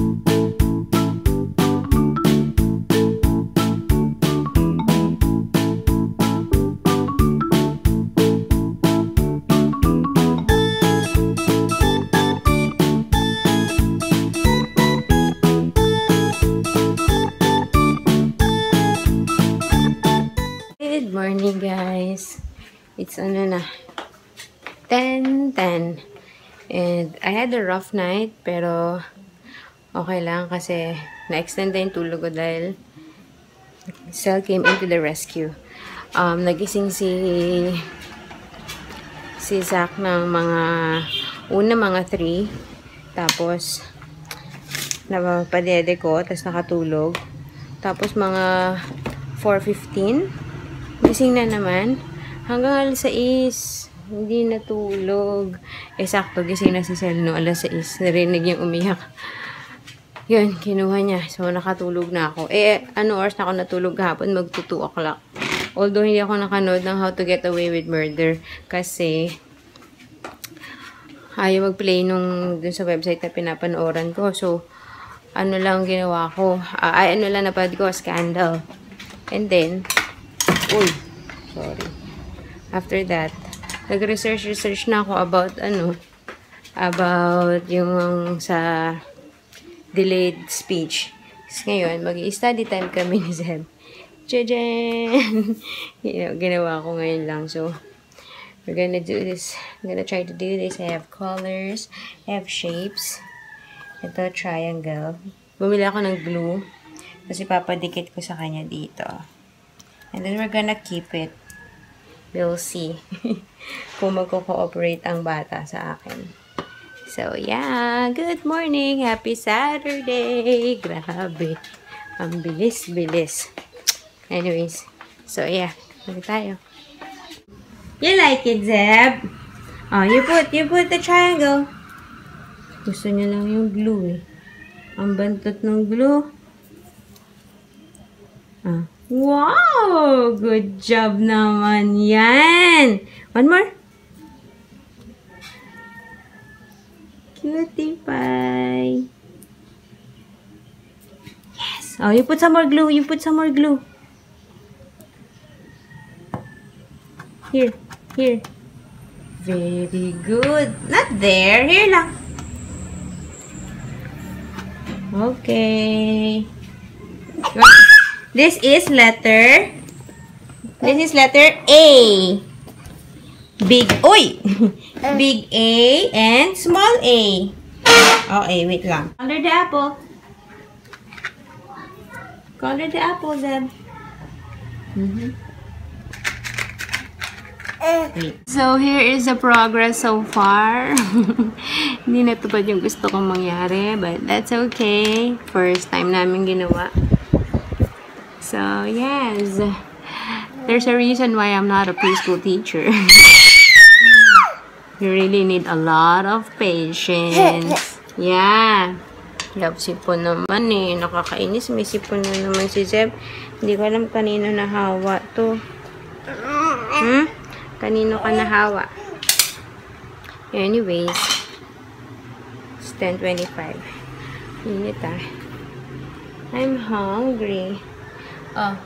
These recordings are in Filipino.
Good morning, guys. It's 10:10. And I had a rough night, pero okay lang kasi na-extend na yung tulog ko dahil Cell came into the rescue. Nagising si Zach ng mga 3. Tapos napapadede ko, tapos nakatulog. Tapos mga 4:15, gising na naman. Hanggang alas 6, hindi natulog. Sakto, gising na si Cell no, alas 6. Narinig yung umiyak. Yun, kinuha niya. So, nakatulog na ako. Ano oras na ako natulog kahapon? Mag-2 o'clock. Although, hindi ako nakanood ng How to Get Away with Murder. Kasi, ayaw mag-play dun sa website na pinapanooran ko. So, ano lang ginawa ko? Ano lang napad ko? Scandal. And then, sorry. After that, nag-research na ako about yung sa delayed speech. So, ngayon, mag-i-study time kami ni Zeb. Tchajan! Ginawa ko ngayon lang. So, we're gonna do this. I'm gonna try to do this. I have colors. I have shapes. Ito, triangle. Bumili ako ng glue. Kasi papadikit ko sa kanya dito. And then, we're gonna keep it. We'll see kung magko-cooperate ang bata sa akin. So, yeah. Good morning. Happy Saturday. Grabe. Ang bilis-bilis. Anyways. So, yeah. Balik tayo. You like it, Zeb? Oh, you put the triangle. Gusto niya lang yung glue, eh. Ang bantot ng glue. Wow! Good job naman yan. One more. Cutie pie. Yes. Oh, you put some more glue. You put some more glue. Here. Here. Very good. Not there. Here lang. Okay. This is letter A. Big Big A and small a. Okay, wait lang. Color the apple. Color the apple, Zeb. Wait. So, here is the progress so far. Hindi natupad yung gusto kong mangyari, but that's okay. First time namin ginawa. So, yes. There's a reason why I'm not a preschool teacher. You really need a lot of patience. Yeah. Love sipon naman eh. Nakakainis. May sipon na naman si Zeb. Hindi ko alam kanino nahawa to. Kanino ka nahawa? Anyways. It's 10:25. Init ah. I'm hungry. Oh.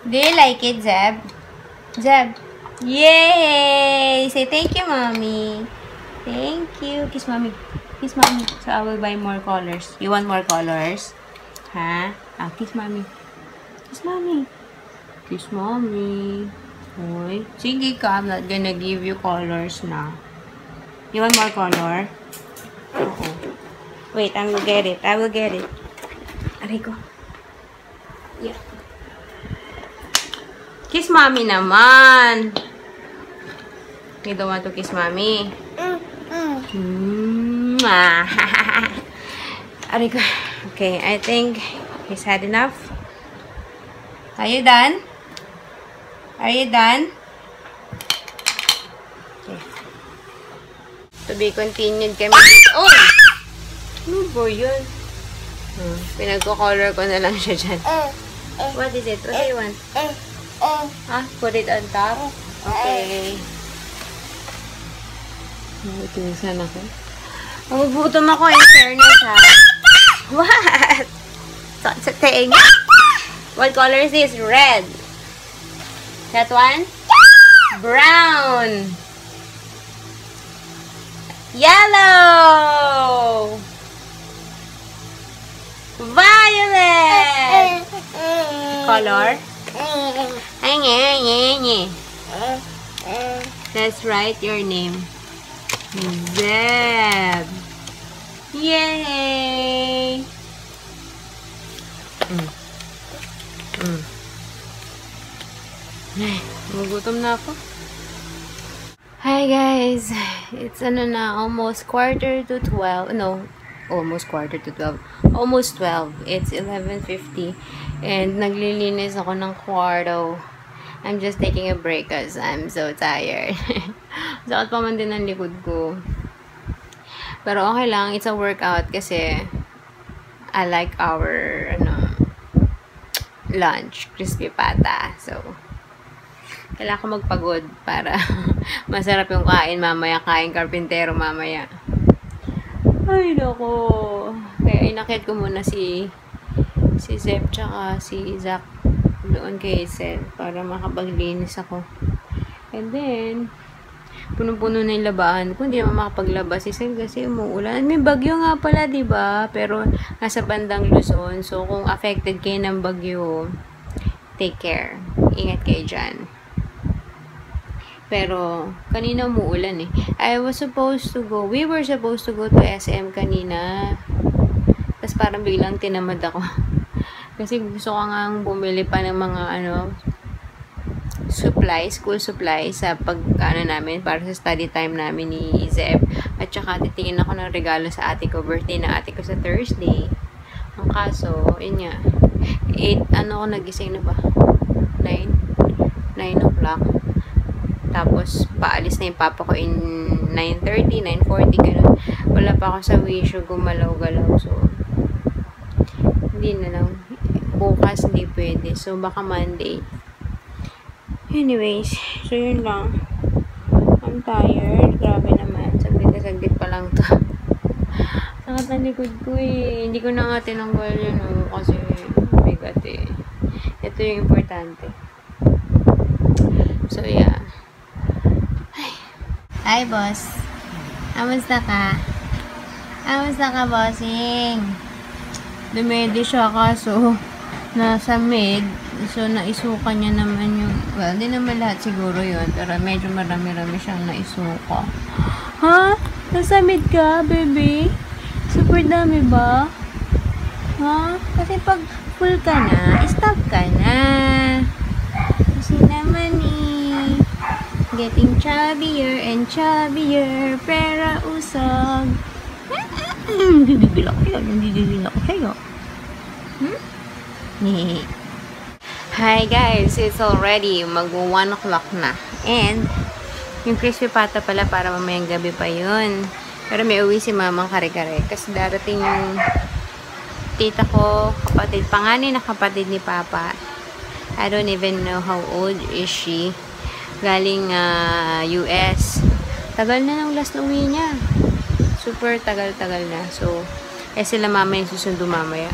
Do you like it, Zeb? Zeb? Yay! Say thank you, Mommy. Thank you. Kiss Mommy. Kiss Mommy. So, I will buy more colors. You want more colors? Ha? Kiss Mommy. Kiss Mommy. Kiss Mommy. Hoy. Sige ka. I'm not gonna give you colors now. You want more color? Wait, I will get it. I will get it. Aray ko. Yeah. Kiss Mommy naman. You don't want to kiss Mommy? Aray ko. Okay, I think he's had enough. Are you done? Are you done? Okay. To be continued kami. Oh! Ano ba yun? Pinagko-color ko na lang siya dyan. What is it? What do you want? Put it on top? Okay. Nagutusan ako. Magugutom ako in fairness ha. saying? What color is this? Red. That one? Brown. Yellow. Violet. Color? Let's write your name. Zeb. Yay! Magutom na ako. Hi guys! It's almost quarter to 12. No, almost quarter to 12. Almost 12. It's 11:50. And naglilinis ako ng kwarto. I'm just taking a break because I'm so tired. Sakit pa man din ang likod ko. Pero okay lang. It's a workout kasi I like our lunch. Crispy pata. So, kailangan ko magpagod para masarap yung kain mamaya. Kain karpintero mamaya. Ay, nako. Kaya inakit ko muna si Zeb tsaka si Zach doon kay Sel para makapaglinis ako. And then, punong-puno na yung labahan ko. Hindi naman makapaglaba si Sel kasi umuulan. May bagyo nga pala, diba? Pero nasa bandang Luzon. So, kung affected kayo ng bagyo, take care. Ingat kayo dyan. Pero, kanina umuulan eh. We were supposed to go to SM kanina. Tapos parang biglang tinamad ako. Kasi gusto ko nga bumili pa ng mga school supplies sa namin para sa study time namin ni Zeb. At saka titingin ako ng regalo sa ate ko. Birthday na ate ko sa Thursday. Ang kaso, yun nga. 8, ako nagising na ba? 9 o'clock. Tapos, paalis na yung papa ko in 9:30, 9:40, ganun. Wala pa ako sa wisho, gumalaw-galaw. So, hindi na lang. Bukas, hindi pwede. So, baka Monday. Anyways, so yun lang. I'm tired. Grabe naman. Saglit pa lang to. Sangat ang likod ko eh. Hindi ko na nga tinanggal yun kasi bigat eh. Ito yung importante. So, yeah. Hi, boss. Kamusta ka? Kamusta ka, bossing? Dumedi siya kaso nasa med. So, naisuka niya naman yung... Well, di naman lahat siguro yun. Pero medyo marami-rami siyang naisuka. Ha? Nasa med ka, baby? Super dami ba? Ha? Kasi pag full ka na, stop ka na. Kasi naman getting chubbier and chubbier, pero usog. Bibigil ako yun. Bibigil ako sa'yo. Hi guys, it's already mag-1 o'clock na. And, yung crispy pata pala para mamayang gabi pa yun. Pero may uwi si mamang kare-kare. Kasi darating yung tita ko, panganay na kapatid ni Papa. I don't even know how old is she. Galing US. Tagal na ng last na uwi niya. Super tagal-tagal na. So, sila mama yung susundo mamaya.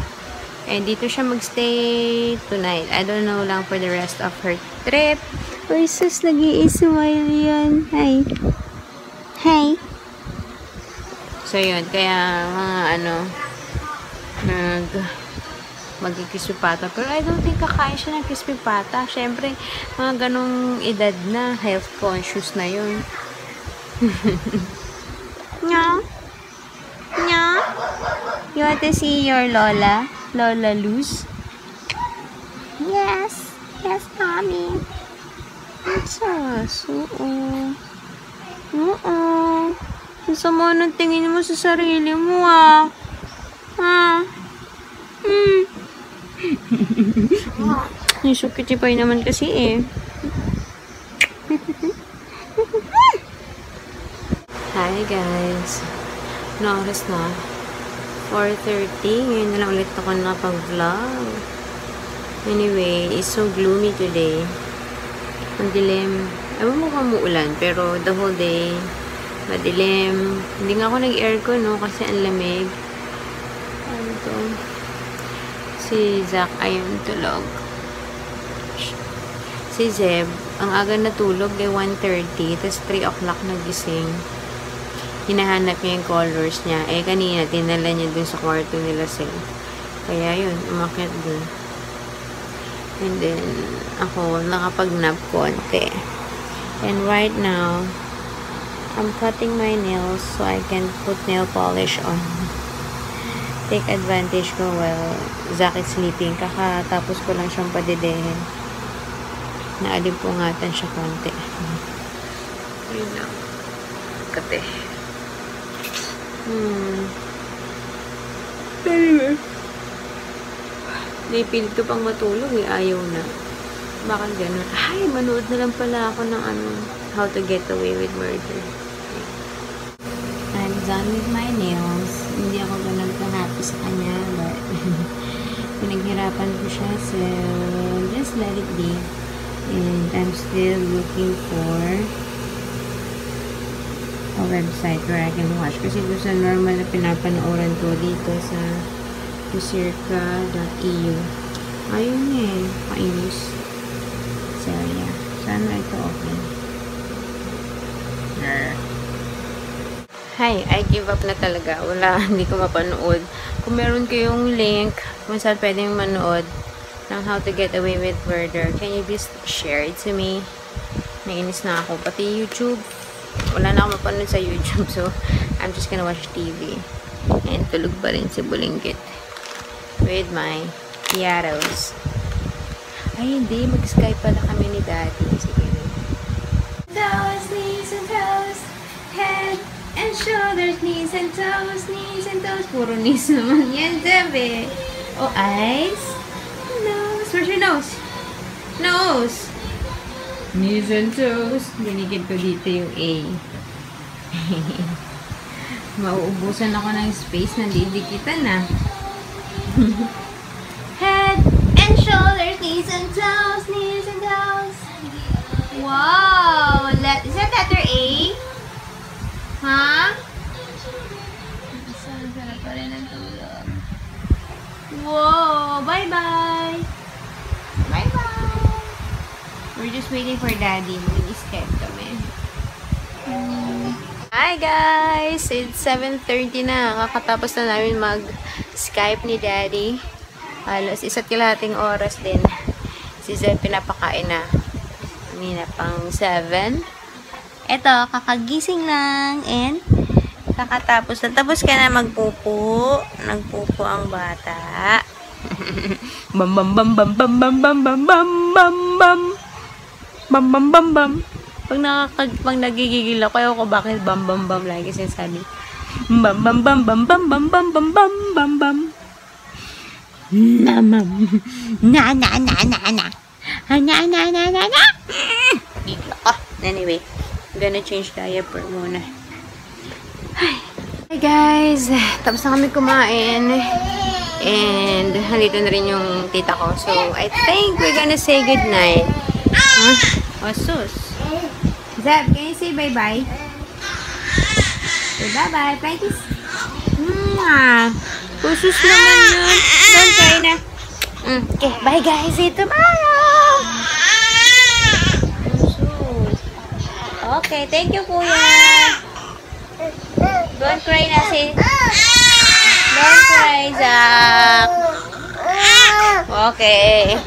And dito siya magstay tonight. I don't know lang for the rest of her trip. Uy, sus, nag-i-smile yan. Hi. Hi. So, yun. Kaya, mag-crispy pata. Pero I don't think kakain siya ng crispy pata. Siyempre, mga ganong edad na, health conscious na yun. No? No? You want to see your Lola? Lola Luz? Yes. Yes, mommy. Oo. Sama ng tingin mo sa sarili mo, ah. Ha? Nisukitipay naman kasi eh. Hi guys. No oras na. 4:30. Ngayon na lang ulit ako nakapag-vlog. Anyway, it's so gloomy today. Ang dilim. Ewan mo kung muulan, pero the whole day, madilim. Hindi nga ako nag-aircon, no? Kasi ang lamig. Ano to? Si Zach ayun tulog. Si Zeb, ang aga natulog ay 1:30, tapos 3 o'clock nagising. Hinahanap niya yung colors niya. Eh, kanina, dinala niya dun sa kwarto nila Sel. Kaya yun, umakyat dun. And then, ako, nakapag-nap konti. And right now, I'm cutting my nails so I can put nail polish on. Take advantage ko while Zach is sleeping. Kakatapos ko lang siyang padedehin. Naalimpungatan siya konti. Yun lang. Kate. Anyway. Naipilit ko pang matulog eh. Ayaw na. Bakit ganun? Ay, manood na lang pala ako ng How to Get Away with Murder. I'm done with my nails. Hindi ako ganun ka-happy sa kanya, but pinaghirapan ko siya, so just let it be. And I'm still looking for a website where I can watch. Kasi doon sa normal na pinapanooran ko dito sa circa.eu. Ayun eh, kainis. So yeah, sana ito open. Hi, I give up na talaga. Wala, hindi ko mapanood. Kung meron kayong link kung saan pwedeng manood ng How to Get Away with Murder, can you please share it to me? Nainis na ako. Pati YouTube, wala na ako mapanood sa YouTube, so I'm just gonna watch TV. And tulog pa rin si Bulinggit with my tiaros. Ay, hindi. Mag-Skype pala kami ni Daddy. Sige. Toes, knees and toes, head and shoulders, knees and toes, knees and toes. Puro knees naman yan, sabi. Oh, eyes. Nose. Where's your nose? Nose. Knees and toes. Dinikit ko dito yung A. Mauubusan ako ng space na didikitan na. Head and shoulders, knees and toes, knees and toes. Wow! Is that letter A? Huh? Sarap pa rin ang tulog. Wow! Bye-bye! Bye-bye! We're just waiting for Daddy. Mag-escape kami. Hi guys! It's 7:30 na. Kakatapos na namin mag-Skype ni Daddy. Halos isa't kalahating oras din. Si Zed pinapakain na. Kanina pang 7. Eto, kakagising lang. And kakatapos na. Tapos ka na magpupo. Nagpupo ang bata. Bam bam bam bam bam bam bam bam bam bam bam bam bam bam bam. Pag nagigigil ako bakit bam bam bam lagi sinasabi. Bam bam bam bam bam bam bam bam bam bam bam. Namam. Na na na na na. Na na na na na. Anyway, I'm gonna change diaper muna. Hi guys, tapos na kami kumain. And handito na rin yung tita ko. So, I think we're gonna say goodnight. Huh? Oh, sus. Zeb, can you say bye-bye? Say bye-bye. Bye, kiss. Pusus naman yun. Don't cry na. Okay, bye guys. See you tomorrow. Okay, thank you, Kuya. Don't cry na, si. Don't cry, Zach. Okay.